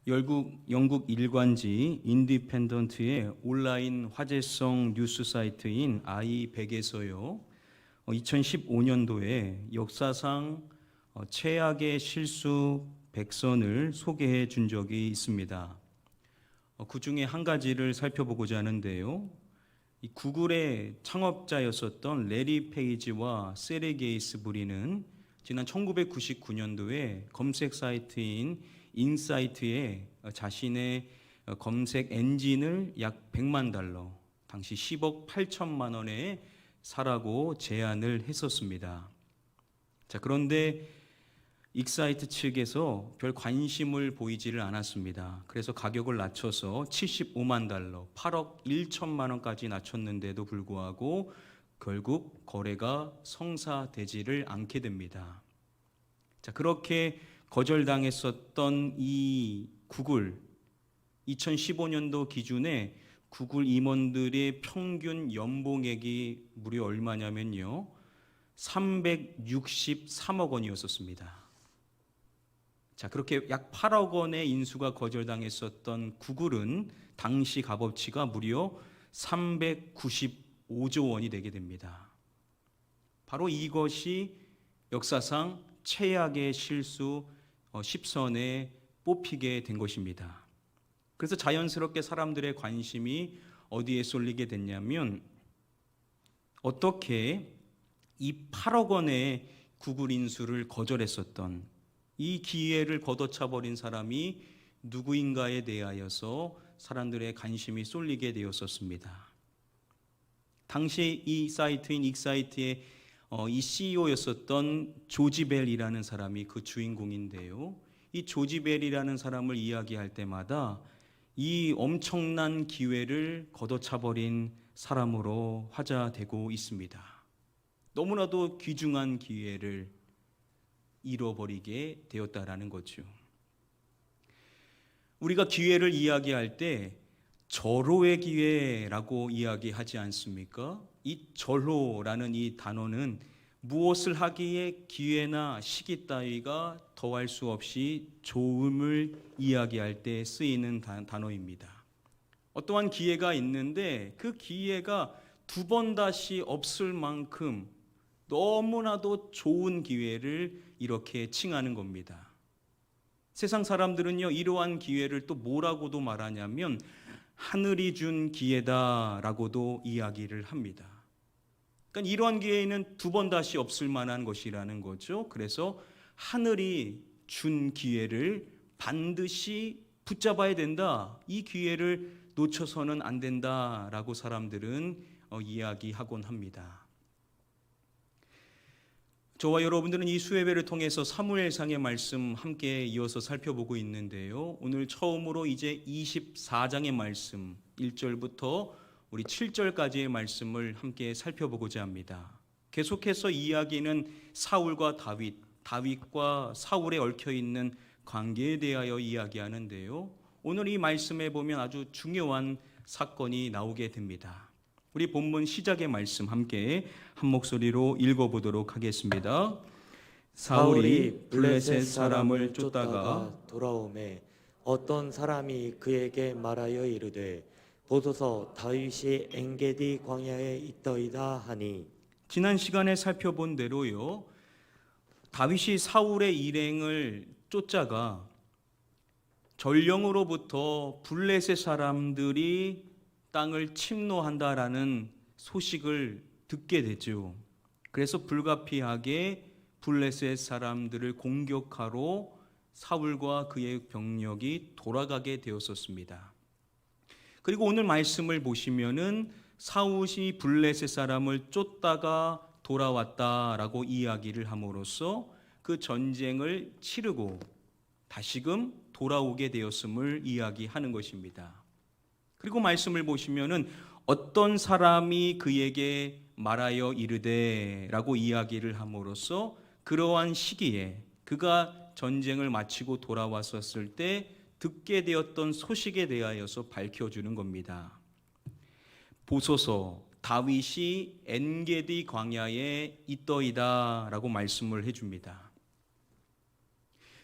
영국 일간지 인디펜던트의 온라인 화제성 뉴스 사이트인 i100에서요. 2015년도에 역사상 최악의 실수 100선을 소개해 준 적이 있습니다. 그 중에 한 가지를 살펴보고자 하는데요. 이 구글의 창업자였었던 레리 페이지와 세르게이 스브린은 지난 1999년도에 검색 사이트인 인사이트에 자신의 검색 엔진을 약 100만 달러, 당시 10억 8천만 원에 사라고 제안을 했었습니다. 자, 그런데 익사이트 측에서 별 관심을 보이지를 않았습니다. 그래서 가격을 낮춰서 75만 달러, 8억 1천만 원까지 낮췄는데도 불구하고 결국 거래가 성사되지를 않게 됩니다. 자, 그렇게 거절당했었던 이 구글, 2015년도 기준에 구글 임원들의 평균 연봉액이 무려 얼마냐면요, 363억 원이었었습니다. 자, 그렇게 약 8억 원의 인수가 거절당했었던 구글은 당시 값어치가 무려 395조 원이 되게 됩니다. 바로 이것이 역사상 최악의 실수 10선에 뽑히게 된 것입니다. 그래서 자연스럽게 사람들의 관심이 어디에 쏠리게 됐냐면, 어떻게 이 8억 원의 구글 인수를 거절했었던 이 기회를 걷어차버린 사람이 누구인가에 대하여서 사람들의 관심이 쏠리게 되었었습니다. 당시 이 사이트인 익사이트의 이 CEO였었던 조지 벨이라는 사람이 그 주인공인데요. 이 조지 벨이라는 사람을 이야기할 때마다 이 엄청난 기회를 걷어차버린 사람으로 화자되고 있습니다. 너무나도 귀중한 기회를 잃어버리게 되었다라는 거죠. 우리가 기회를 이야기할 때 절호의 기회라고 이야기하지 않습니까? 이 절호라는 이 단어는 무엇을 하기에 기회나 시기 따위가 더할 수 없이 좋음을 이야기할 때 쓰이는 단어입니다. 어떠한 기회가 있는데 그 기회가 두 번 다시 없을 만큼 너무나도 좋은 기회를 이렇게 칭하는 겁니다. 세상 사람들은요, 이러한 기회를 또 뭐라고도 말하냐면 하늘이 준 기회다라고도 이야기를 합니다. 그러니까 이러한 기회는 두 번 다시 없을 만한 것이라는 거죠. 그래서 하늘이 준 기회를 반드시 붙잡아야 된다. 이 기회를 놓쳐서는 안 된다라고 사람들은 이야기하곤 합니다. 저와 여러분들은 이 수요예배를 통해서 사무엘상의 말씀 함께 이어서 살펴보고 있는데요. 오늘 처음으로 이제 24장의 말씀 1절부터 우리 7절까지의 말씀을 함께 살펴보고자 합니다. 계속해서 이야기는 사울과 다윗과 사울에 얽혀있는 관계에 대하여 이야기하는데요. 오늘 이 말씀에 보면 아주 중요한 사건이 나오게 됩니다. 우리 본문 시작의 말씀 함께 한 목소리로 읽어보도록 하겠습니다. 사울이 블레셋 사람을 쫓다가 돌아오매 어떤 사람이 그에게 말하여 이르되 보소서 다윗이 엔게디 광야에 있더이다 하니. 지난 시간에 살펴본 대로요, 다윗이 사울의 일행을 쫓다가 전령으로부터 블레셋 사람들이 땅을 침노한다라는 소식을 듣게 되죠. 그래서 불가피하게 블레셋 사람들을 공격하러 사울과 그의 병력이 돌아가게 되었었습니다. 그리고 오늘 말씀을 보시면은 사울이 블레셋 사람을 쫓다가 돌아왔다라고 이야기를 함으로써 그 전쟁을 치르고 다시금 돌아오게 되었음을 이야기하는 것입니다. 그리고 말씀을 보시면은 어떤 사람이 그에게 말하여 이르되라고 이야기를 함으로써 그러한 시기에 그가 전쟁을 마치고 돌아왔었을 때 듣게 되었던 소식에 대하여서 밝혀주는 겁니다. 보소서 다윗이 엔게디 광야에 있더이다 라고 말씀을 해줍니다.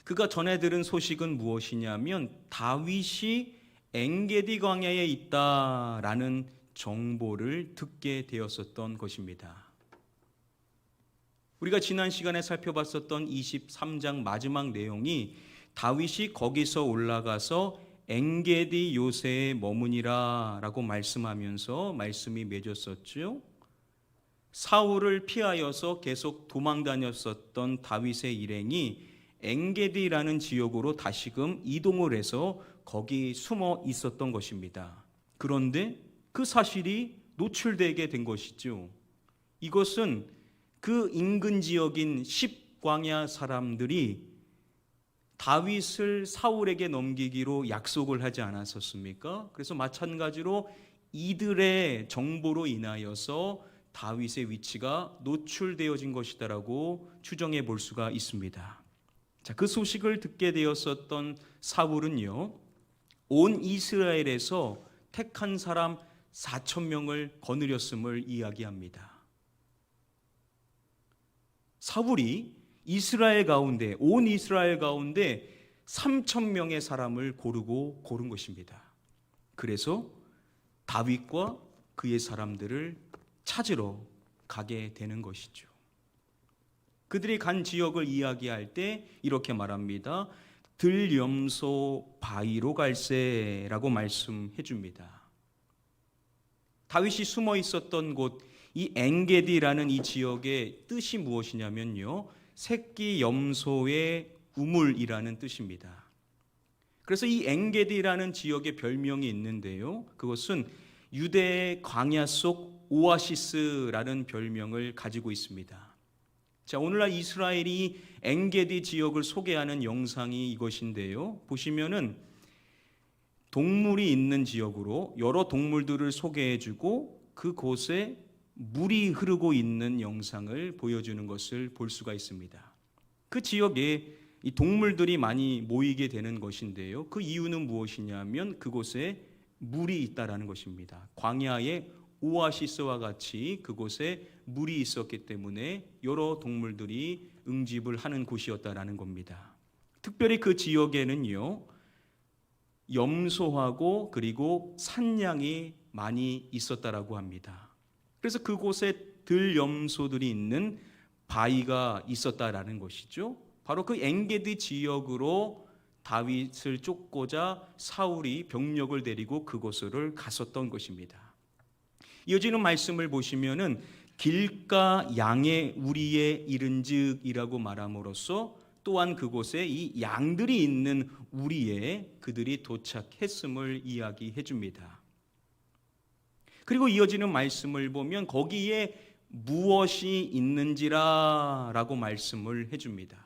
그가 전해 들은 소식은 무엇이냐면 다윗이 엔게디 광야에 있다라는 정보를 듣게 되었었던 것입니다. 우리가 지난 시간에 살펴봤었던 23장 마지막 내용이 다윗이 거기서 올라가서 엔게디 요새에 머무니라 라고 말씀하면서 말씀이 맺었었죠. 사울을 피하여서 계속 도망 다녔었던 다윗의 일행이 엔게디라는 지역으로 다시금 이동을 해서 거기 숨어 있었던 것입니다. 그런데 그 사실이 노출되게 된 것이죠. 이것은 그 인근 지역인 십광야 사람들이 다윗을 사울에게 넘기기로 약속을 하지 않았었습니까? 그래서 마찬가지로 이들의 정보로 인하여서 다윗의 위치가 노출되어진 것이다라고 추정해 볼 수가 있습니다. 자, 그 소식을 듣게 되었었던 사울은요, 온 이스라엘에서 택한 사람 4,000명을 거느렸음을 이야기합니다. 사울이 이스라엘 가운데, 온 이스라엘 가운데 3,000명의 사람을 고른 것입니다. 그래서 다윗과 그의 사람들을 찾으러 가게 되는 것이죠. 그들이 간 지역을 이야기할 때 이렇게 말합니다. 들염소 바위로 갈새라고 말씀해 줍니다. 다윗이 숨어 있었던 곳, 이 엔게디라는 이 지역의 뜻이 무엇이냐면요, 새끼 염소의 우물이라는 뜻입니다. 그래서 이 엔게디라는 지역의 별명이 있는데요, 그것은 유대의 광야 속 오아시스라는 별명을 가지고 있습니다. 자, 오늘날 이스라엘이 엔게디 지역을 소개하는 영상이 이것인데요, 보시면은 동물이 있는 지역으로 여러 동물들을 소개해주고 그곳에 물이 흐르고 있는 영상을 보여주는 것을 볼 수가 있습니다. 그 지역에 이 동물들이 많이 모이게 되는 것인데요, 그 이유는 무엇이냐면 그곳에 물이 있다라는 것입니다. 광야의 오아시스와 같이 그곳에 물이 있었기 때문에 여러 동물들이 응집을 하는 곳이었다라는 겁니다. 특별히 그 지역에는요, 염소하고 그리고 산양이 많이 있었다라고 합니다. 그래서 그곳에 들염소들이 있는 바위가 있었다라는 것이죠. 바로 그 엔게디 지역으로 다윗을 쫓고자 사울이 병력을 데리고 그곳을 갔었던 것입니다. 이어지는 말씀을 보시면은 길가 양의 우리에 이른즉이라고 말함으로써 또한 그곳에 이 양들이 있는 우리에 그들이 도착했음을 이야기해 줍니다. 그리고 이어지는 말씀을 보면 거기에 무엇이 있는지라라고 말씀을 해줍니다.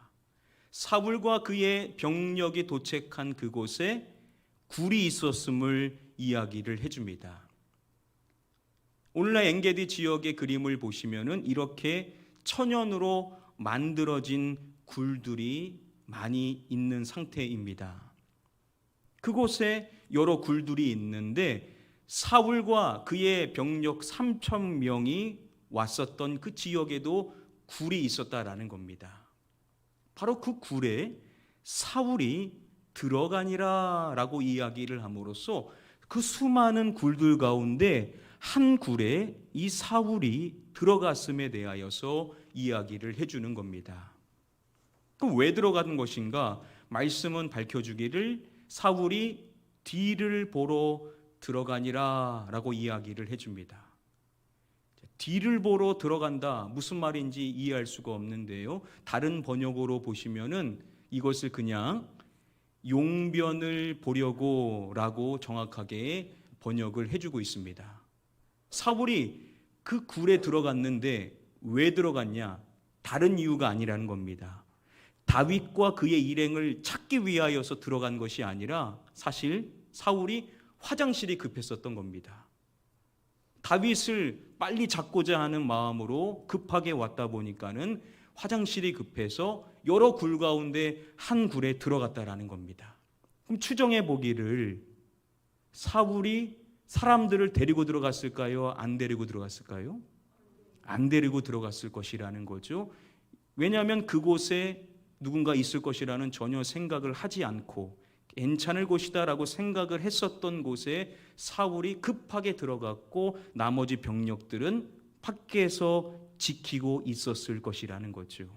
사울과 그의 병력이 도착한 그곳에 굴이 있었음을 이야기를 해줍니다. 오늘날 엔게디 지역의 그림을 보시면은 이렇게 천연으로 만들어진 굴들이 많이 있는 상태입니다. 그곳에 여러 굴들이 있는데 사울과 그의 병력 3,000명이 왔었던 그 지역에도 굴이 있었다라는 겁니다. 바로 그 굴에 사울이 들어가니라라고 이야기를 함으로써 그 수많은 굴들 가운데 한 굴에 이 사울이 들어갔음에 대하여서 이야기를 해주는 겁니다. 그럼 왜 들어가는 것인가? 말씀은 밝혀주기를 사울이 뒤를 보러 들어가니라 라고 이야기를 해줍니다. 뒤를 보러 들어간다, 무슨 말인지 이해할 수가 없는데요, 다른 번역으로 보시면은 이것을 그냥 용변을 보려고 라고 정확하게 번역을 해주고 있습니다. 사울이 그 굴에 들어갔는데 왜 들어갔냐? 다른 이유가 아니라는 겁니다. 다윗과 그의 일행을 찾기 위하여서 들어간 것이 아니라 사실 사울이 화장실이 급했었던 겁니다. 다윗을 빨리 잡고자 하는 마음으로 급하게 왔다 보니까는 화장실이 급해서 여러 굴 가운데 한 굴에 들어갔다라는 겁니다. 그럼 추정해 보기를 사울이 사람들을 데리고 들어갔을까요? 안 데리고 들어갔을까요? 안 데리고 들어갔을 것이라는 거죠. 왜냐하면 그곳에 누군가 있을 것이라는 전혀 생각을 하지 않고 괜찮을 곳이다라고 생각을 했었던 곳에 사울이 급하게 들어갔고 나머지 병력들은 밖에서 지키고 있었을 것이라는 거죠.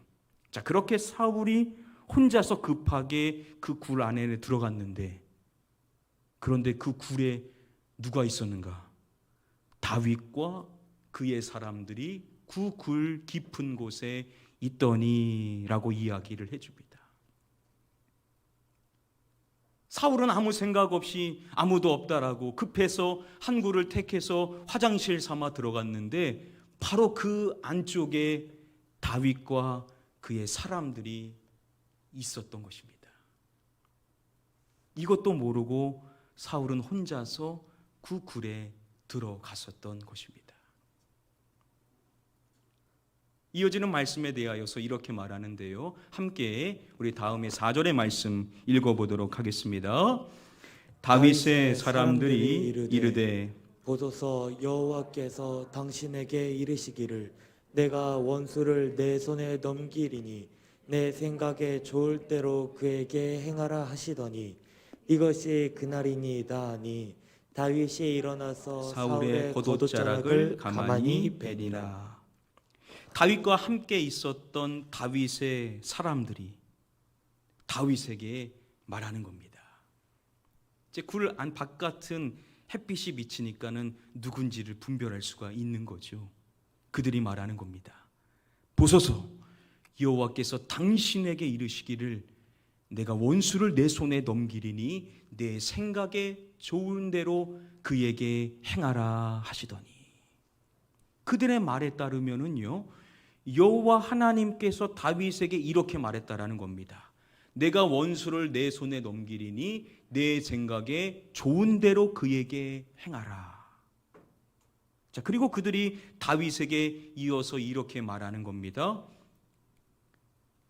자, 그렇게 사울이 혼자서 급하게 그 굴 안에 들어갔는데, 그런데 그 굴에 누가 있었는가? 다윗과 그의 사람들이 그 굴 깊은 곳에 있더니라고 이야기를 해줍니다. 사울은 아무 생각 없이 아무도 없다라고 급해서 한 굴을 택해서 화장실 삼아 들어갔는데 바로 그 안쪽에 다윗과 그의 사람들이 있었던 것입니다. 이것도 모르고 사울은 혼자서 그 굴에 들어갔었던 것입니다. 이어지는 말씀에 대하여서 이렇게 말하는데요. 함께 우리 다음에 4절의 말씀 읽어보도록 하겠습니다. 다윗의 사람들이 이르되 보소서 여호와께서 당신에게 이르시기를 내가 원수를 내 손에 넘기리니 내 생각에 좋을 대로 그에게 행하라 하시더니 이것이 그날이니이다 하니 다윗이 일어나서 사울의 겉옷자락을 가만히 베니라. 다윗과 함께 있었던 다윗의 사람들이 다윗에게 말하는 겁니다. 이제 굴 안 바깥은 햇빛이 비치니까는 누군지를 분별할 수가 있는 거죠. 그들이 말하는 겁니다. 보소서, 여호와께서 당신에게 이르시기를 내가 원수를 내 손에 넘기리니 내 생각에 좋은 대로 그에게 행하라 하시더니. 그들의 말에 따르면은요, 여호와 하나님께서 다윗에게 이렇게 말했다라는 겁니다. 내가 원수를 내 손에 넘기리니 내 생각에 좋은 대로 그에게 행하라. 자, 그리고 그들이 다윗에게 이어서 이렇게 말하는 겁니다.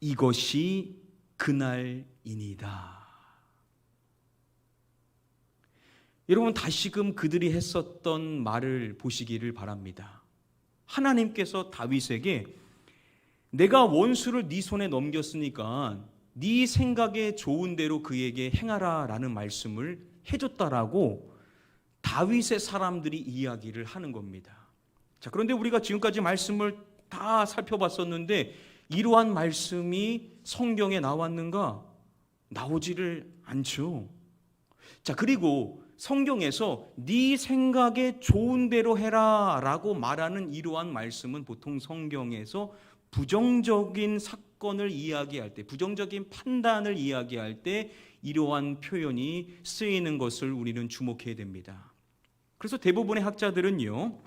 이것이 그날이니이다. 여러분, 다시금 그들이 했었던 말을 보시기를 바랍니다. 하나님께서 다윗에게 내가 원수를 네 손에 넘겼으니까 네 생각에 좋은 대로 그에게 행하라 라는 말씀을 해줬다라고 다윗의 사람들이 이야기를 하는 겁니다. 자, 그런데 우리가 지금까지 말씀을 다 살펴봤었는데 이러한 말씀이 성경에 나왔는가? 나오지를 않죠. 자, 그리고 성경에서 네 생각에 좋은 대로 해라 라고 말하는 이러한 말씀은 보통 성경에서 부정적인 사건을 이야기할 때, 부정적인 판단을 이야기할 때 이러한 표현이 쓰이는 것을 우리는 주목해야 됩니다. 그래서 대부분의 학자들은요,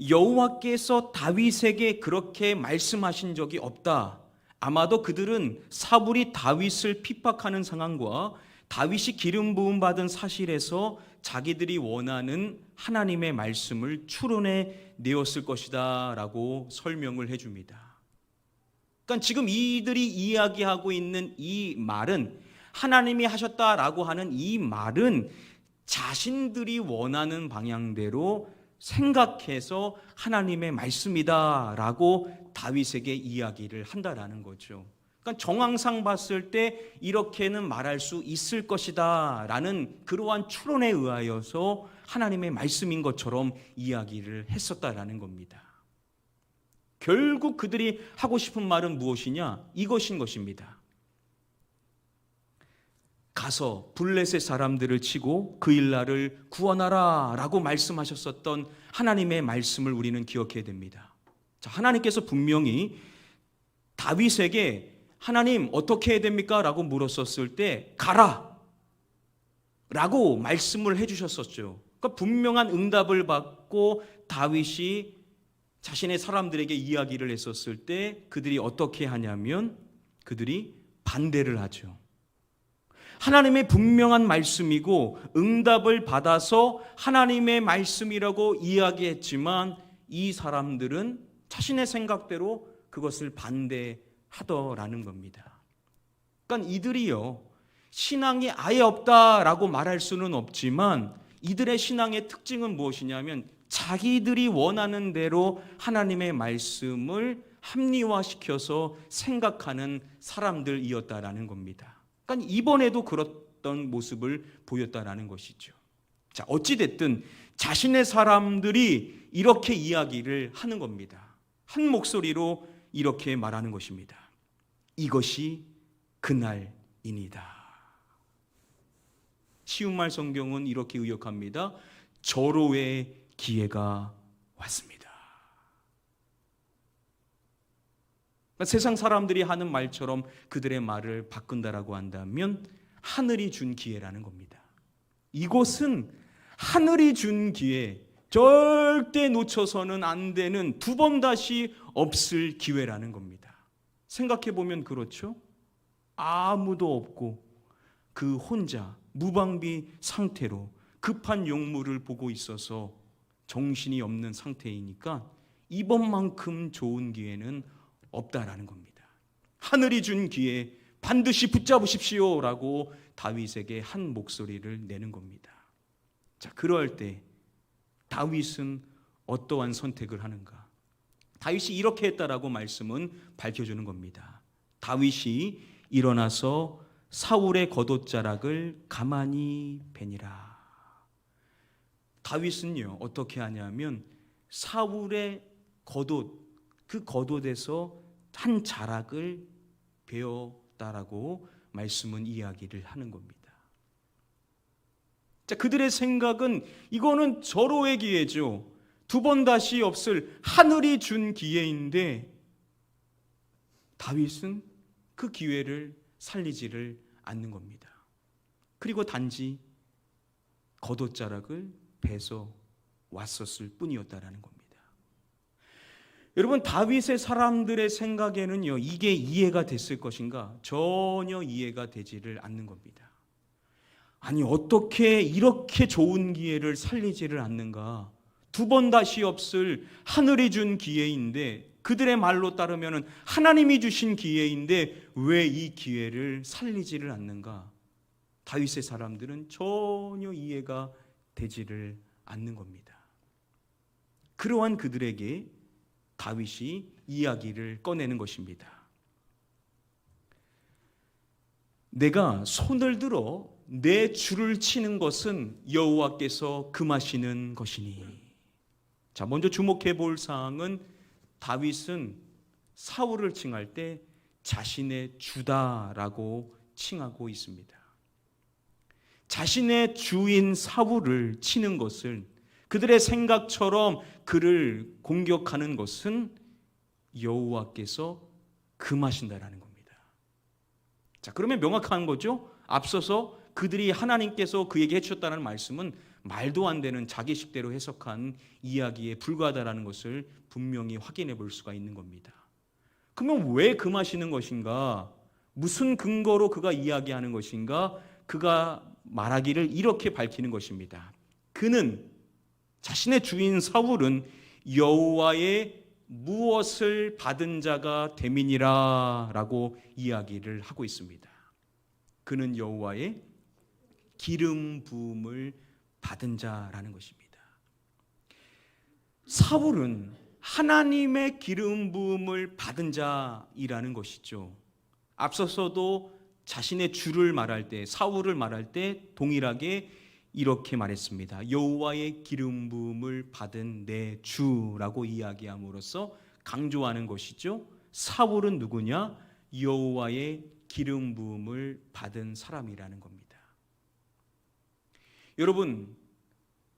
여호와께서 다윗에게 그렇게 말씀하신 적이 없다. 아마도 그들은 사울이 다윗을 핍박하는 상황과 다윗이 기름 부음 받은 사실에서 자기들이 원하는 하나님의 말씀을 추론해 내었을 것이다 라고 설명을 해줍니다. 그러니까 지금 이들이 이야기하고 있는 이 말은, 하나님이 하셨다라고 하는 이 말은 자신들이 원하는 방향대로 생각해서 하나님의 말씀이다라고 다윗에게 이야기를 한다라는 거죠. 그러니까 정황상 봤을 때 이렇게는 말할 수 있을 것이다 라는 그러한 추론에 의하여서 하나님의 말씀인 것처럼 이야기를 했었다라는 겁니다. 결국 그들이 하고 싶은 말은 무엇이냐? 이것인 것입니다. 가서 블레셋 사람들을 치고 그 일날을 구원하라 라고 말씀하셨었던 하나님의 말씀을 우리는 기억해야 됩니다. 자, 하나님께서 분명히 다윗에게 하나님 어떻게 해야 됩니까? 라고 물었었을 때 가라 라고 말씀을 해주셨었죠. 그러니까 분명한 응답을 받고 다윗이 자신의 사람들에게 이야기를 했었을 때 그들이 어떻게 하냐면 그들이 반대를 하죠. 하나님의 분명한 말씀이고 응답을 받아서 하나님의 말씀이라고 이야기했지만 이 사람들은 자신의 생각대로 그것을 반대하더라는 겁니다. 그러니까 이들이요, 신앙이 아예 없다라고 말할 수는 없지만 이들의 신앙의 특징은 무엇이냐면 자기들이 원하는 대로 하나님의 말씀을 합리화시켜서 생각하는 사람들이었다라는 겁니다. 그러니까 이번에도 그랬던 모습을 보였다라는 것이죠. 자, 어찌 됐든 자신의 사람들이 이렇게 이야기를 하는 겁니다. 한 목소리로 이렇게 말하는 것입니다. 이것이 그날이니다. 쉬운말 성경은 이렇게 의역합니다. 절호의 기회가 왔습니다. 그러니까 세상 사람들이 하는 말처럼 그들의 말을 바꾼다라고 한다면 하늘이 준 기회라는 겁니다. 이곳은 하늘이 준 기회, 절대 놓쳐서는 안 되는, 두 번 다시 없을 기회라는 겁니다. 생각해 보면 그렇죠? 아무도 없고 그 혼자 무방비 상태로 급한 용무를 보고 있어서 정신이 없는 상태이니까 이번만큼 좋은 기회는 없다라는 겁니다. 하늘이 준 기회 반드시 붙잡으십시오라고 다윗에게 한 목소리를 내는 겁니다. 자, 그럴 때 다윗은 어떠한 선택을 하는가? 다윗이 이렇게 했다라고 말씀은 밝혀주는 겁니다. 다윗이 일어나서 사울의 겉옷자락을 가만히 베니라. 다윗은요 어떻게 하냐면 사울의 겉옷, 그 겉옷에서 한 자락을 베었다라고 말씀은 이야기를 하는 겁니다. 자, 그들의 생각은 이거는 절호의 기회죠. 두 번 다시 없을 하늘이 준 기회인데 다윗은 그 기회를 살리지를 않는 겁니다. 그리고 단지 겉옷자락을 베서 왔었을 뿐이었다라는 겁니다. 여러분, 다윗의 사람들의 생각에는요 이게 이해가 됐을 것인가? 전혀 이해가 되지를 않는 겁니다. 아니, 어떻게 이렇게 좋은 기회를 살리지를 않는가? 두 번 다시 없을 하늘이 준 기회인데, 그들의 말로 따르면 하나님이 주신 기회인데 왜 이 기회를 살리지를 않는가? 다윗의 사람들은 전혀 이해가 되지를 않는 겁니다. 그러한 그들에게 다윗이 이야기를 꺼내는 것입니다. 내가 손을 들어 내 주를 치는 것은 여호와께서 금하시는 것이니. 자, 먼저 주목해 볼 사항은 다윗은 사울을 칭할 때 자신의 주다라고 칭하고 있습니다. 자신의 주인 사울을 치는 것은, 그들의 생각처럼 그를 공격하는 것은 여호와께서 금하신다라는 겁니다. 자, 그러면 명확한 거죠? 앞서서 그들이 하나님께서 그에게 해주셨다는 말씀은 말도 안 되는 자기식대로 해석한 이야기에 불과하다는 것을 분명히 확인해 볼 수가 있는 겁니다. 그러면 왜 금하시는 것인가? 무슨 근거로 그가 이야기하는 것인가? 그가 말하기를 이렇게 밝히는 것입니다. 그는, 자신의 주인 사울은 여호와의 무엇을 받은 자가 됨이니라 라고 이야기를 하고 있습니다. 그는 여호와의 기름 부음을 받은 자라는 것입니다. 사울은 하나님의 기름 부음을 받은 자이라는 것이죠. 앞서서도 자신의 주를 말할 때, 사울을 말할 때 동일하게 이렇게 말했습니다. 여호와의 기름 부음을 받은 내 주라고 이야기함으로써 강조하는 것이죠. 사울은 누구냐? 여호와의 기름 부음을 받은 사람이라는 겁니다. 여러분,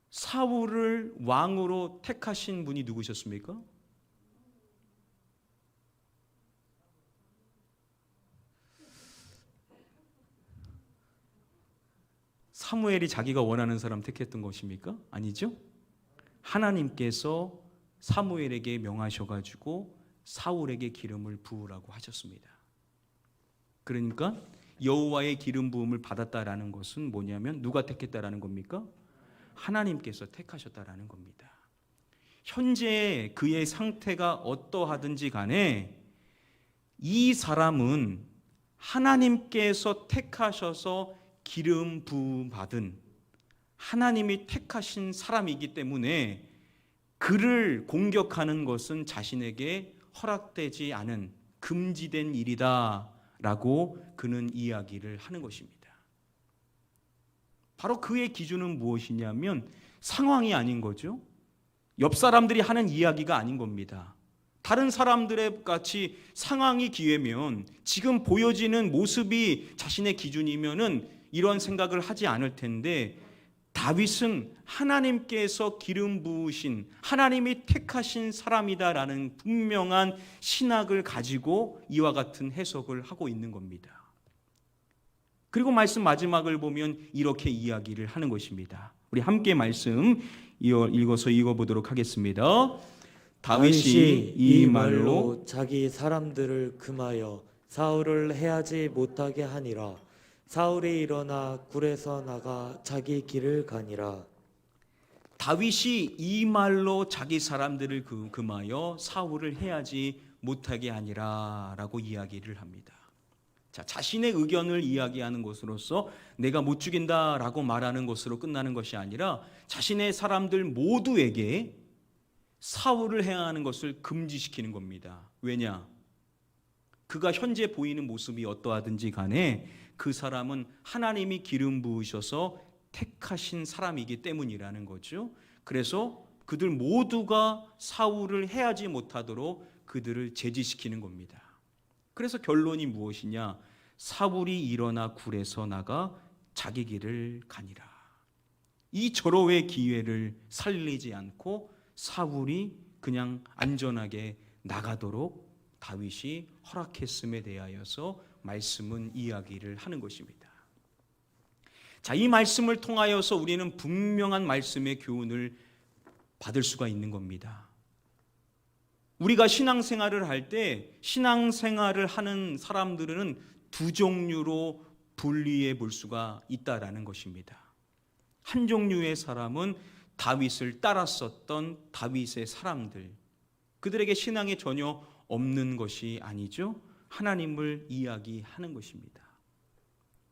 사울을 왕으로 택하신 분이 누구셨습니까? 사무엘이 자기가 원하는 사람 택했던 것입니까? 아니죠. 하나님께서 사무엘에게 명하셔가지고 사울에게 기름을 부으라고 하셨습니다. 그러니까 여호와의 기름 부음을 받았다라는 것은 뭐냐면 누가 택했다라는 겁니까? 하나님께서 택하셨다라는 겁니다. 현재 그의 상태가 어떠하든지 간에 이 사람은 하나님께서 택하셔서 기름 부음 받은, 하나님이 택하신 사람이기 때문에 그를 공격하는 것은 자신에게 허락되지 않은 금지된 일이다라고 그는 이야기를 하는 것입니다. 바로 그의 기준은 무엇이냐면 상황이 아닌 거죠. 옆 사람들이 하는 이야기가 아닌 겁니다. 다른 사람들의 같이 상황이 기회면 지금 보여지는 모습이 자신의 기준이면은 이런 생각을 하지 않을 텐데, 다윗은 하나님께서 기름 부으신, 하나님이 택하신 사람이다라는 분명한 신학을 가지고 이와 같은 해석을 하고 있는 겁니다. 그리고 말씀 마지막을 보면 이렇게 이야기를 하는 것입니다. 우리 함께 말씀 읽어서 읽어보도록 하겠습니다. 다윗이 이 말로 자기 사람들을 금하여 사울을 해하지 못하게 하니라. 사울이 일어나 굴에서 나가 자기 길을 가니라. 다윗이 이 말로 자기 사람들을 금하여 사울을 해하지 못하게 하니라 라고 이야기를 합니다. 자, 자신의 의견을 이야기하는 것으로서 내가 못 죽인다라고 말하는 것으로 끝나는 것이 아니라 자신의 사람들 모두에게 사울을 행하는 것을 금지시키는 겁니다. 왜냐? 그가 현재 보이는 모습이 어떠하든지 간에 그 사람은 하나님이 기름 부으셔서 택하신 사람이기 때문이라는 거죠. 그래서 그들 모두가 사울을 해하지 못하도록 그들을 제지시키는 겁니다. 그래서 결론이 무엇이냐? 사울이 일어나 굴에서 나가 자기 길을 가니라. 이 절호의 기회를 살리지 않고 사울이 그냥 안전하게 나가도록 다윗이 허락했음에 대하여서 말씀은 이야기를 하는 것입니다. 자, 이 말씀을 통하여서 우리는 분명한 말씀의 교훈을 받을 수가 있는 겁니다. 우리가 신앙생활을 할 때 신앙생활을 하는 사람들은 두 종류로 분리해 볼 수가 있다라는 것입니다. 한 종류의 사람은 다윗을 따랐었던 다윗의 사람들, 그들에게 신앙이 전혀 없는 것이 아니죠. 하나님을 이야기하는 것입니다.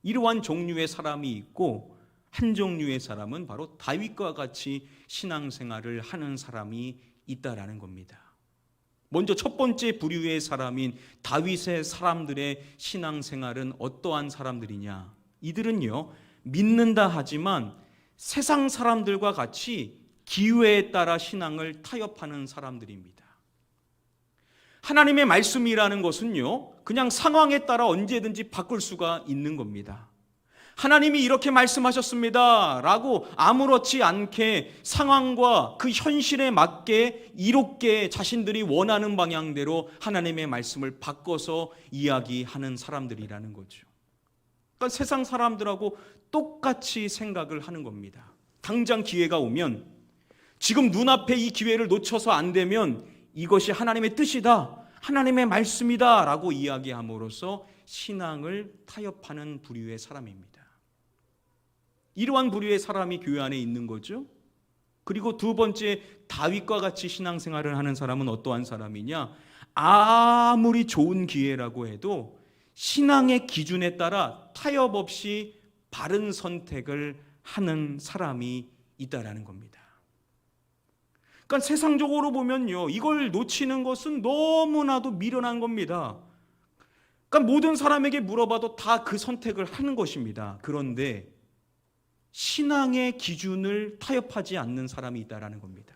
이러한 종류의 사람이 있고, 한 종류의 사람은 바로 다윗과 같이 신앙생활을 하는 사람이 있다라는 겁니다. 먼저 첫 번째 부류의 사람인 다윗의 사람들의 신앙생활은 어떠한 사람들이냐? 이들은요, 믿는다 하지만 세상 사람들과 같이 기회에 따라 신앙을 타협하는 사람들입니다. 하나님의 말씀이라는 것은요, 그냥 상황에 따라 언제든지 바꿀 수가 있는 겁니다. 하나님이 이렇게 말씀하셨습니다 라고 아무렇지 않게 상황과 그 현실에 맞게 이롭게 자신들이 원하는 방향대로 하나님의 말씀을 바꿔서 이야기하는 사람들이라는 거죠. 그러니까 세상 사람들하고 똑같이 생각을 하는 겁니다. 당장 기회가 오면, 지금 눈앞에 이 기회를 놓쳐서 안 되면 이것이 하나님의 뜻이다, 하나님의 말씀이다 라고 이야기함으로써 신앙을 타협하는 부류의 사람입니다. 이러한 부류의 사람이 교회 안에 있는 거죠. 그리고 두 번째, 다윗과 같이 신앙생활을 하는 사람은 어떠한 사람이냐? 아무리 좋은 기회라고 해도 신앙의 기준에 따라 타협 없이 바른 선택을 하는 사람이 있다라는 겁니다. 그러니까 세상적으로 보면요, 이걸 놓치는 것은 너무나도 미련한 겁니다. 그러니까 모든 사람에게 물어봐도 다 그 선택을 하는 것입니다. 그런데 신앙의 기준을 타협하지 않는 사람이 있다라는 겁니다.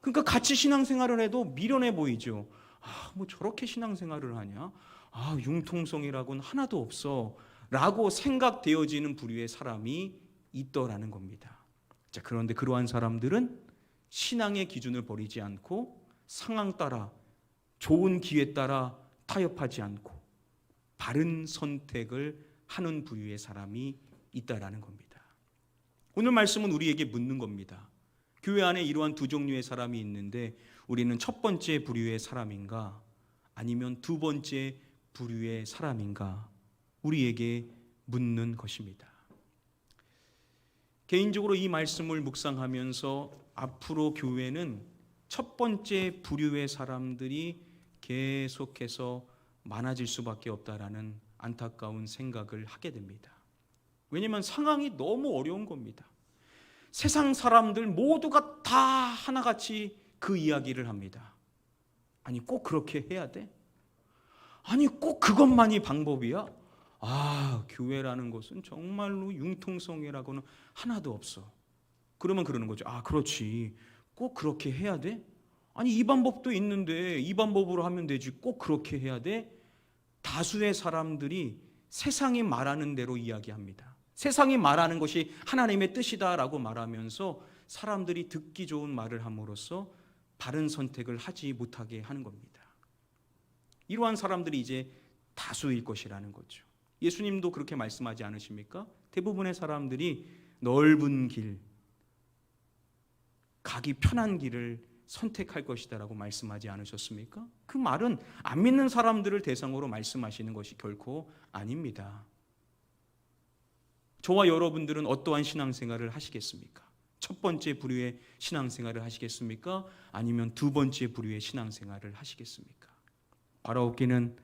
그러니까 같이 신앙생활을 해도 미련해 보이죠. 뭐 저렇게 신앙생활을 하냐? 융통성이라고는 하나도 없어 라고 생각되어지는 부류의 사람이 있더라는 겁니다. 자, 그런데 그러한 사람들은 신앙의 기준을 버리지 않고 상황 따라, 좋은 기회 따라 타협하지 않고 바른 선택을 하는 부류의 사람이 있다라는 겁니다. 오늘 말씀은 우리에게 묻는 겁니다. 교회 안에 이러한 두 종류의 사람이 있는데 우리는 첫 번째 부류의 사람인가, 아니면 두 번째 부류의 사람인가, 우리에게 묻는 것입니다. 개인적으로 이 말씀을 묵상하면서 앞으로 교회는 첫 번째 부류의 사람들이 계속해서 많아질 수밖에 없다라는 안타까운 생각을 하게 됩니다. 왜냐하면 상황이 너무 어려운 겁니다. 세상 사람들 모두가 다 하나같이 그 이야기를 합니다. 아니 꼭 그렇게 해야 돼? 아니 꼭 그것만이 방법이야? 교회라는 것은 정말로 융통성이라고는 하나도 없어. 그러면 그러는 거죠. 그렇지. 꼭 그렇게 해야 돼? 아니 이 방법도 있는데 이 방법으로 하면 되지. 꼭 그렇게 해야 돼? 다수의 사람들이 세상이 말하는 대로 이야기합니다. 세상이 말하는 것이 하나님의 뜻이다라고 말하면서 사람들이 듣기 좋은 말을 함으로써 바른 선택을 하지 못하게 하는 겁니다. 이러한 사람들이 이제 다수일 것이라는 거죠. 예수님도 그렇게 말씀하지 않으십니까? 대부분의 사람들이 넓은 길, 가기 편한 길을 선택할 것이다라고 말씀하지 않으셨습니까? 그 말은 안 믿는 사람들을 대상으로 말씀하시는 것이 결코 아닙니다. 저와 여러분들은 어떠한 신앙생활을 하시겠습니까? 첫 번째 부류의 신앙생활을 하시겠습니까? 아니면 두 번째 부류의 신앙생활을 하시겠습니까? 바로 웃기는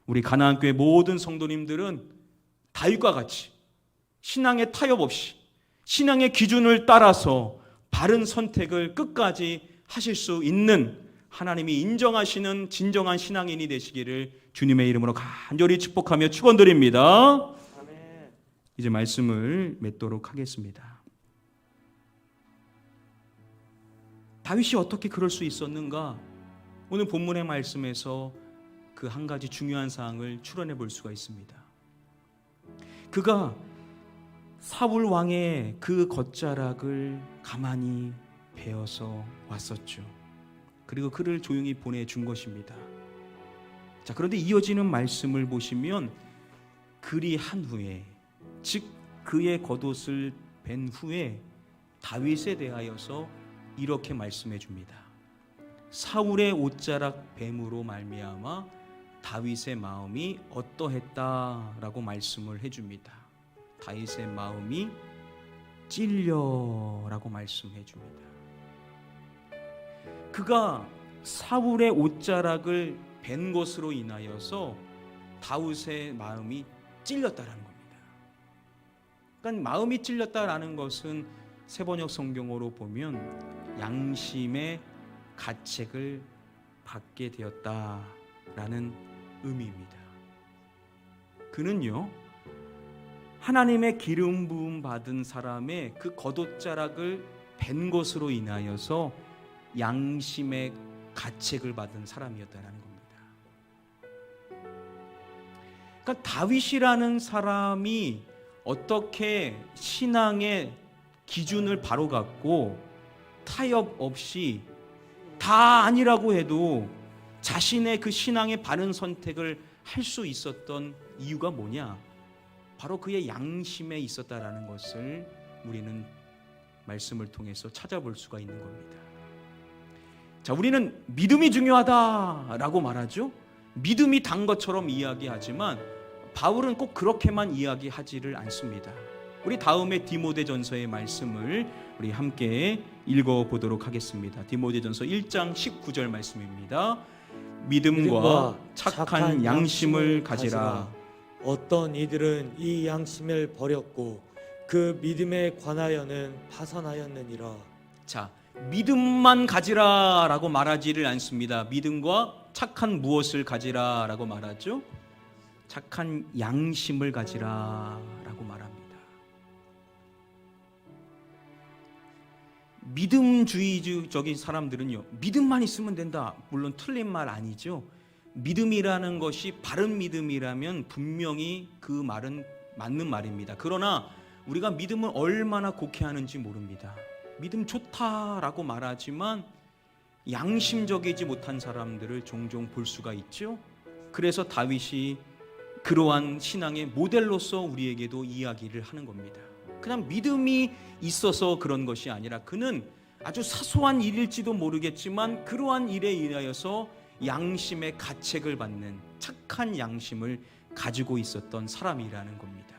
우리 가나안교회 모든 성도님들은 다윗과 같이 신앙의 타협 없이 신앙의 기준을 따라서 바른 선택을 끝까지 하실 수 있는 하나님이 인정하시는 진정한 신앙인이 되시기를 주님의 이름으로 간절히 축복하며 축원드립니다. 이제 말씀을 맺도록 하겠습니다. 다윗이 어떻게 그럴 수 있었는가? 오늘 본문의 말씀에서 그 한 가지 중요한 사항을 추론해 볼 수가 있습니다. 그가 사울 왕의 그 걷자락을 가만히 베어서 왔었죠. 그리고 그를 조용히 보내준 것입니다. 자, 그런데 이어지는 말씀을 보시면 그리한 후에, 즉 그의 겉옷을 벤 후에 다윗에 대하여서 이렇게 말씀해 줍니다. 사울의 옷자락 뱀으로 말미암아 다윗의 마음이 어떠했다라고 말씀을 해줍니다. 다윗의 마음이 찔려라고 말씀해 줍니다. 그가 사울의 옷자락을 벤 것으로 인하여서 다윗의 마음이 찔렸다라는 겁니다. 그러니까 마음이 찔렸다라는 것은 세번역 성경으로 보면 양심의 가책을 받게 되었다라는 의미입니다. 그는요, 하나님의 기름 부음 받은 사람의 그 겉옷자락을 벤 것으로 인하여서 양심의 가책을 받은 사람이었다는 겁니다. 그러니까 다윗이라는 사람이 어떻게 신앙의 기준을 바로 갖고 타협 없이 다 아니라고 해도 자신의 그 신앙의 바른 선택을 할 수 있었던 이유가 뭐냐? 바로 그의 양심에 있었다라는 것을 우리는 말씀을 통해서 찾아볼 수가 있는 겁니다. 자, 우리는 믿음이 중요하다라고 말하죠. 믿음이 단 것처럼 이야기하지만 바울은 꼭 그렇게만 이야기하지를 않습니다. 우리 다음에 디모데전서의 말씀을 우리 함께 읽어보도록 하겠습니다. 디모데전서 1장 19절 말씀입니다. 믿음과 착한 양심을 가지라. 어떤 이들은 이 양심을 버렸고 그 믿음에 관하여는 파선하였느니라. 자, 믿음만 가지라라고 말하지를 않습니다. 믿음과 착한 무엇을 가지라라고 말하죠? 착한 양심을 가지라라고 말합니다. 믿음주의적인 사람들은요, 믿음만 있으면 된다. 물론 틀린 말 아니죠. 믿음이라는 것이 바른 믿음이라면 분명히 그 말은 맞는 말입니다. 그러나 우리가 믿음을 얼마나 곡해하는지 모릅니다. 믿음 좋다라고 말하지만 양심적이지 못한 사람들을 종종 볼 수가 있죠. 그래서 다윗이 그러한 신앙의 모델로서 우리에게도 이야기를 하는 겁니다. 그냥 믿음이 있어서 그런 것이 아니라 그는 아주 사소한 일일지도 모르겠지만 그러한 일에 인하여서 양심의 가책을 받는 착한 양심을 가지고 있었던 사람이라는 겁니다.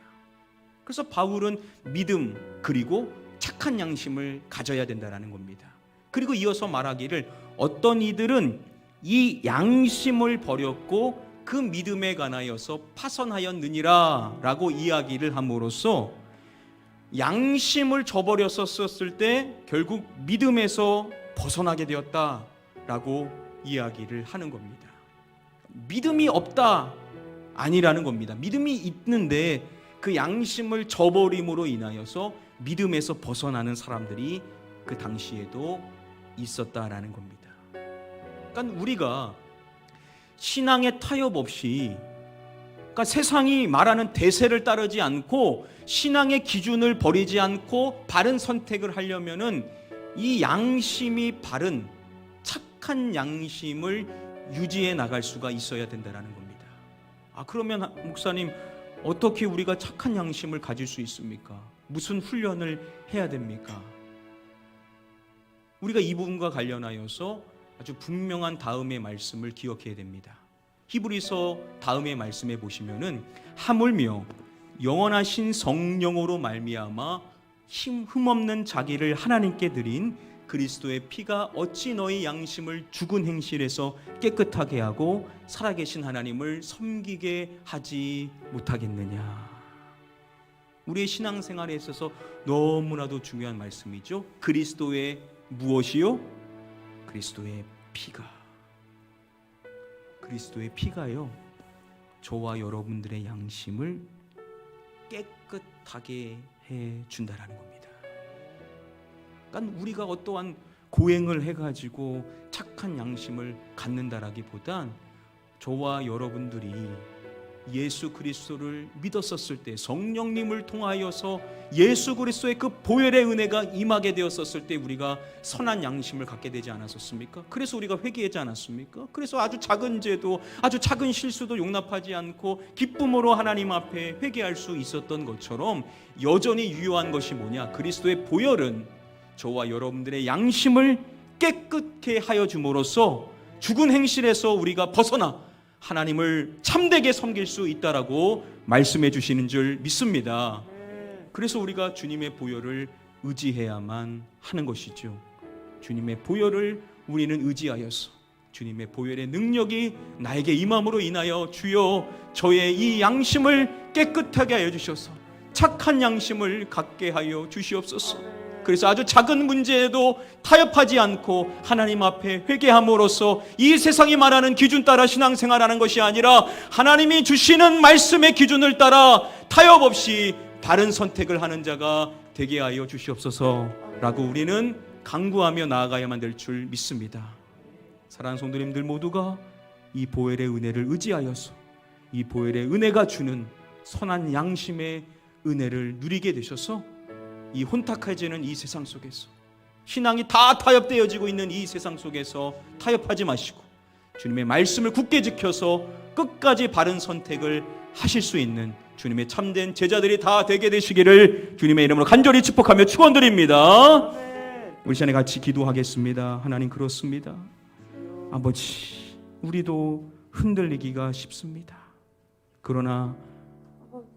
그래서 바울은 믿음 그리고 착한 양심을 가져야 된다는 겁니다. 그리고 이어서 말하기를 어떤 이들은 이 양심을 버렸고 그 믿음에 관하여서 파선하였느니라 라고 이야기를 함으로써 양심을 저버렸었을 때 결국 믿음에서 벗어나게 되었다라고 이야기를 하는 겁니다. 믿음이 없다 아니라는 겁니다. 믿음이 있는데 그 양심을 저버림으로 인하여서 믿음에서 벗어나는 사람들이 그 당시에도 있었다라는 겁니다. 그러니까 우리가 신앙의 타협 없이, 그러니까 세상이 말하는 대세를 따르지 않고 신앙의 기준을 버리지 않고 바른 선택을 하려면은 이 양심이 바른 착한 양심을 유지해 나갈 수가 있어야 된다는 겁니다. 그러면 목사님, 어떻게 우리가 착한 양심을 가질 수 있습니까? 무슨 훈련을 해야 됩니까? 우리가 이 부분과 관련하여서 아주 분명한 다음의 말씀을 기억해야 됩니다. 히브리서 다음의 말씀에 보시면은 하물며 영원하신 성령으로 말미암아 흠없는 자기를 하나님께 드린 그리스도의 피가 어찌 너희 양심을 죽은 행실에서 깨끗하게 하고 살아계신 하나님을 섬기게 하지 못하겠느냐. 우리의 신앙생활에 있어서 너무나도 중요한 말씀이죠. 그리스도의 무엇이요? 그리스도의 피가. 그리스도의 피가요, 저와 여러분들의 양심을 깨끗하게 해준다라는 겁니다. 그러니까 우리가 어떠한 고행을 해가지고 착한 양심을 갖는다라기보단 저와 여러분들이 예수 그리스도를 믿었었을 때, 성령님을 통하여서 예수 그리스도의 그 보혈의 은혜가 임하게 되었었을 때 우리가 선한 양심을 갖게 되지 않았었습니까? 그래서 우리가 회개하지 않았습니까? 그래서 아주 작은 죄도, 아주 작은 실수도 용납하지 않고 기쁨으로 하나님 앞에 회개할 수 있었던 것처럼 여전히 유효한 것이 뭐냐? 그리스도의 보혈은 저와 여러분들의 양심을 깨끗게 하여 줌으로써 죽은 행실에서 우리가 벗어나 하나님을 참되게 섬길 수 있다라고 말씀해 주시는 줄 믿습니다. 그래서 우리가 주님의 보혈을 의지해야만 하는 것이죠. 주님의 보혈을 우리는 의지하여서 주님의 보혈의 능력이 나에게 임함으로 인하여 주여 저의 이 양심을 깨끗하게 하여 주셔서 착한 양심을 갖게 하여 주시옵소서. 그래서 아주 작은 문제에도 타협하지 않고 하나님 앞에 회개함으로써 이 세상이 말하는 기준 따라 신앙생활하는 것이 아니라 하나님이 주시는 말씀의 기준을 따라 타협 없이 바른 선택을 하는 자가 되게 하여 주시옵소서라고 우리는 간구하며 나아가야만 될 줄 믿습니다. 사랑하는 성도님들 모두가 이 보혈의 은혜를 의지하여서 이 보혈의 은혜가 주는 선한 양심의 은혜를 누리게 되셔서 이 혼탁해지는 이 세상 속에서, 신앙이 다 타협되어지고 있는 이 세상 속에서 타협하지 마시고 주님의 말씀을 굳게 지켜서 끝까지 바른 선택을 하실 수 있는 주님의 참된 제자들이 다 되게 되시기를 주님의 이름으로 간절히 축복하며 축원드립니다. 우리 시간에 같이 기도하겠습니다. 하나님, 그렇습니다. 아버지, 우리도 흔들리기가 쉽습니다. 그러나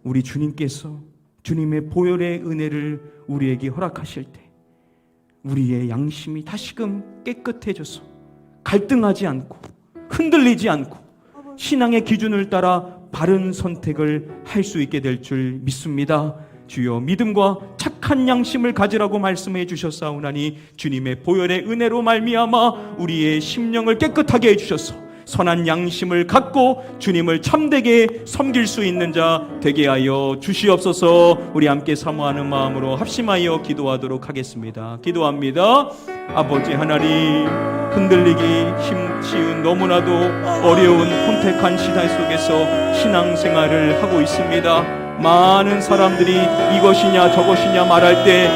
우리 주님께서 주님의 보혈의 은혜를 우리에게 허락하실 때 우리의 양심이 다시금 깨끗해져서 갈등하지 않고 흔들리지 않고 신앙의 기준을 따라 바른 선택을 할 수 있게 될 줄 믿습니다. 주여, 믿음과 착한 양심을 가지라고 말씀해 주셨사오나니 주님의 보혈의 은혜로 말미암아 우리의 심령을 깨끗하게 해주셔서 선한 양심을 갖고 주님을 참되게 섬길 수 있는 자 되게 하여 주시옵소서. 우리 함께 사모하는 마음으로 합심하여 기도하도록 하겠습니다. 기도합니다. 아버지 하나님, 흔들리기 힘치운 너무나도 어려운 혼택한 시대 속에서 신앙생활을 하고 있습니다. 많은 사람들이 이것이냐 저것이냐 말할 때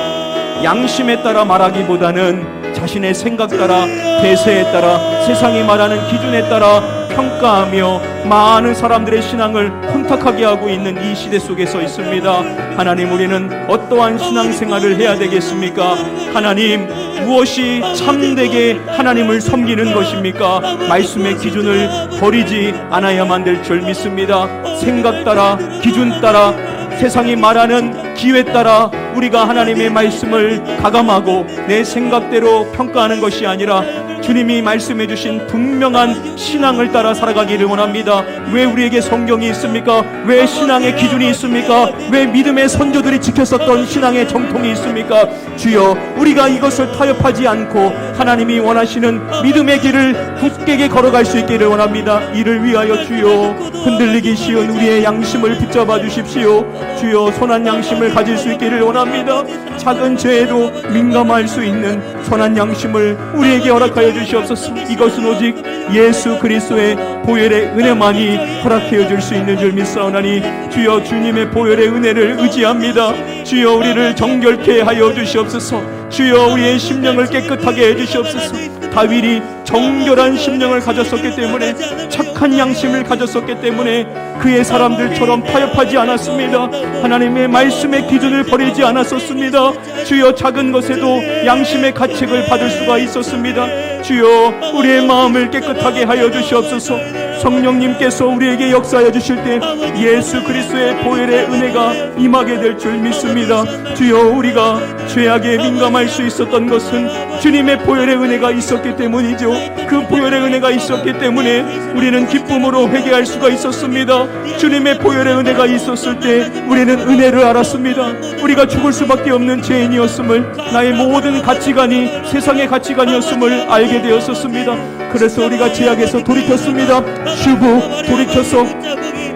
양심에 따라 말하기보다는 자신의 생각 따라, 대세에 따라, 세상이 말하는 기준에 따라 평가하며 많은 사람들의 신앙을 혼탁하게 하고 있는 이 시대 속에 서 있습니다. 하나님, 우리는 어떠한 신앙생활을 해야 되겠습니까? 하나님, 무엇이 참되게 하나님을 섬기는 것입니까? 말씀의 기준을 버리지 않아야만 될 줄 믿습니다. 생각 따라, 기준 따라, 세상이 말하는 기회에 따라 우리가 하나님의 말씀을 가감하고 내 생각대로 평가하는 것이 아니라 주님이 말씀해 주신 분명한 신앙을 따라 살아가기를 원합니다. 왜 우리에게 성경이 있습니까? 왜 신앙의 기준이 있습니까? 왜 믿음의 선조들이 지켰었던 신앙의 정통이 있습니까? 주여, 우리가 이것을 타협하지 않고 하나님이 원하시는 믿음의 길을 굳게 걸어갈 수 있기를 원합니다. 이를 위하여 주여, 흔들리기 쉬운 우리의 양심을 붙잡아 주십시오. 주여, 선한 양심을 가질 수 있기를 원합니다. 작은 죄에도 민감할 수 있는 선한 양심을 우리에게 허락하여 주시옵소서. 이것은 오직 예수 그리스도의 보혈의 은혜만이 허락하여 줄 수 있는 줄 믿사오나니 주여, 주님의 보혈의 은혜를 의지합니다. 주여, 우리를 정결케 하여 주시옵소서. 주여, 우리의 심령을 깨끗하게 해 주시옵소서. 다윗이 정결한 심령을 가졌었기 때문에, 착한 양심을 가졌었기 때문에 그의 사람들처럼 타협하지 않았습니다. 하나님의 말씀의 기준을 버리지 않았었습니다. 주여, 작은 것에도 양심의 가책을 받을 수가 있었습니다. 주여, 우리의 마음을 깨끗하게 하여 주시옵소서. 성령님께서 우리에게 역사하여 주실 때 예수 그리스도의 보혈의 은혜가 임하게 될 줄 믿습니다. 주여, 우리가 죄악에 민감할 수 있었던 것은 주님의 보혈의 은혜가 있었기 때문이죠. 그 보혈의 은혜가 있었기 때문에 우리는 기쁨으로 회개할 수가 있었습니다. 주님의 보혈의 은혜가 있었을 때 우리는 은혜를 알았습니다. 우리가 죽을 수밖에 없는 죄인이었음을, 나의 모든 가치관이 세상의 가치관이었음을 알게 되었었습니다. 그래서 우리가 죄악에서 돌이켰습니다. 슈브, 돌이켜서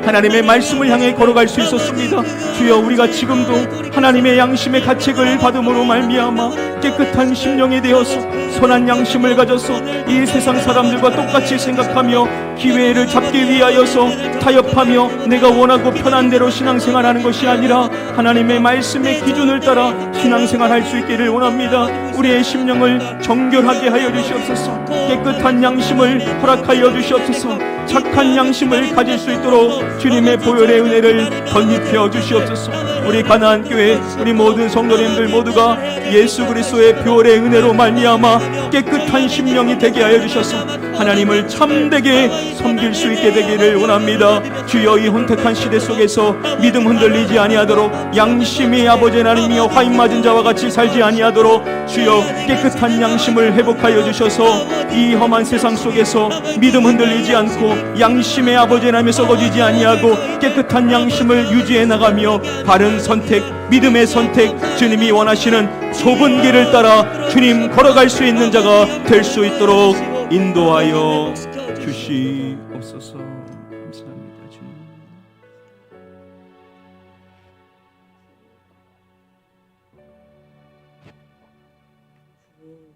하나님의 말씀을 향해 걸어갈 수 있었습니다. 주여, 우리가 지금도 하나님의 양심의 가책을 받음으로 말미암아 깨끗한 심령이 되어서 선한 양심을 가져서 이 세상 사람들과 똑같이 생각하며 기회를 잡기 위하여서 타협하며 내가 원하고 편한 대로 신앙생활하는 것이 아니라 하나님의 말씀의 기준을 따라 신앙생활할 수 있기를 원합니다. 우리의 심령을 정결하게 하여 주시옵소서. 깨끗한 양심을 허락하여 주시옵소서. 착한 양심을 가질 수 있도록 주님의 보혈의 은혜를 덧입혀 주시옵소서. 우리 가나안 교회, 우리 모든 성도님들 모두가 예수 그리스도의 보혈의 은혜로 말미암아 깨끗한 심령이 되게 하여 주셔서 하나님을 참되게 섬길 수 있게 되기를 원합니다. 주여, 이 혼택한 시대 속에서 믿음 흔들리지 아니하도록, 양심이 아버지 하나님이여 화인 맞은 자와 같이 살지 아니하도록 주여, 깨끗한 양심을 회복하여 주셔서 이 험한 세상 속에서 믿음 흔들리지 않고 양심의 아버지 하나님에 썩어지지 아니하고 깨끗한 양심을 유지해 나가며 바른 선택, 믿음의 선택, 주님이 원하시는 좁은 길을 따라 주님 걸어갈 수 있는 자가 될 수 있도록 인도하여 주시옵소서. 감사합니다, 주님.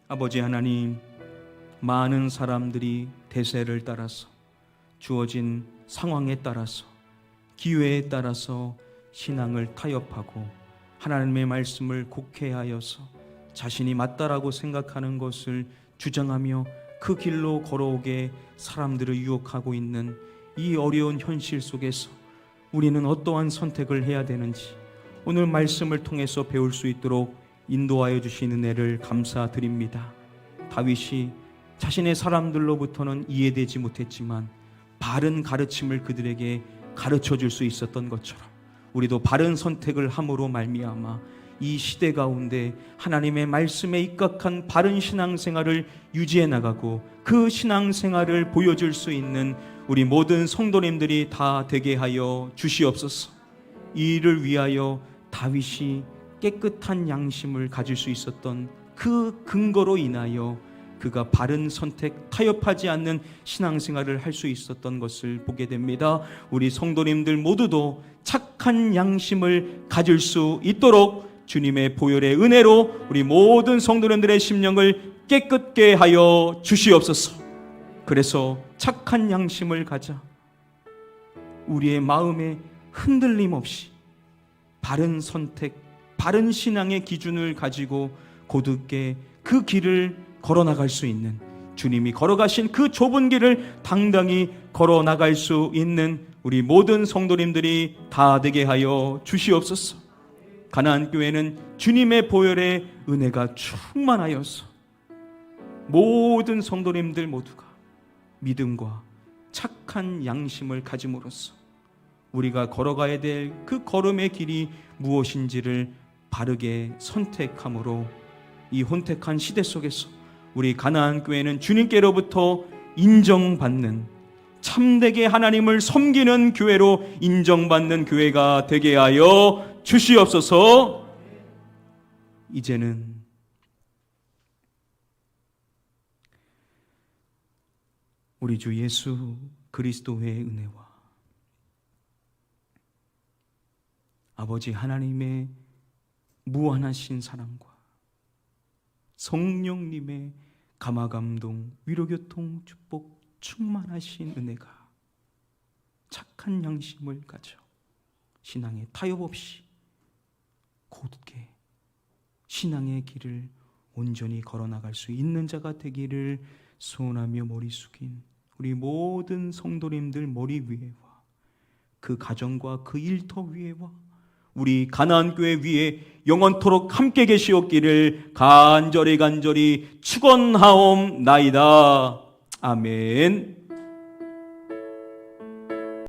아버지 하나님, 많은 사람들이 대세를 따라서, 주어진 상황에 따라서, 기회에 따라서 신앙을 타협하고 하나님의 말씀을 곡해하여서 자신이 맞다라고 생각하는 것을 주장하며 그 길로 걸어오게 사람들을 유혹하고 있는 이 어려운 현실 속에서 우리는 어떠한 선택을 해야 되는지 오늘 말씀을 통해서 배울 수 있도록 인도하여 주시는 은혜를 감사드립니다. 다윗이 자신의 사람들로부터는 이해되지 못했지만 바른 가르침을 그들에게 가르쳐 줄 수 있었던 것처럼 우리도 바른 선택을 함으로 말미암아 이 시대 가운데 하나님의 말씀에 입각한 바른 신앙생활을 유지해 나가고 그 신앙생활을 보여줄 수 있는 우리 모든 성도님들이 다 되게 하여 주시옵소서. 이 일을 위하여 다윗이 깨끗한 양심을 가질 수 있었던 그 근거로 인하여 그가 바른 선택, 타협하지 않는 신앙생활을 할 수 있었던 것을 보게 됩니다. 우리 성도님들 모두도 착한 양심을 가질 수 있도록 주님의 보혈의 은혜로 우리 모든 성도님들의 심령을 깨끗게 하여 주시옵소서. 그래서 착한 양심을 가자 우리의 마음에 흔들림 없이 바른 선택, 바른 신앙의 기준을 가지고 곧게 그 길을 걸어나갈 수 있는, 주님이 걸어가신 그 좁은 길을 당당히 걸어나갈 수 있는 우리 모든 성도님들이 다 되게 하여 주시옵소서. 가나안 교회는 주님의 보혈의 은혜가 충만하여서 모든 성도님들 모두가 믿음과 착한 양심을 가짐으로써 우리가 걸어가야 될 그 걸음의 길이 무엇인지를 바르게 선택함으로 이 혼택한 시대 속에서 우리 가나안 교회는 주님께로부터 인정받는, 참되게 하나님을 섬기는 교회로 인정받는 교회가 되게 하여 주시옵소서. 이제는 우리 주 예수 그리스도의 은혜와 아버지 하나님의 무한하신 사랑과 성령님의 감화감동, 위로교통, 축복, 충만하신 은혜가 착한 양심을 가져 신앙의 타협 없이 곧게 신앙의 길을 온전히 걸어나갈 수 있는 자가 되기를 소원하며 머리 숙인 우리 모든 성도님들 머리 위에와 그 가정과 그 일터 위에와 우리 가나안교회 위에 영원토록 함께 계시옵기를 간절히 축원하옵나이다. 아멘.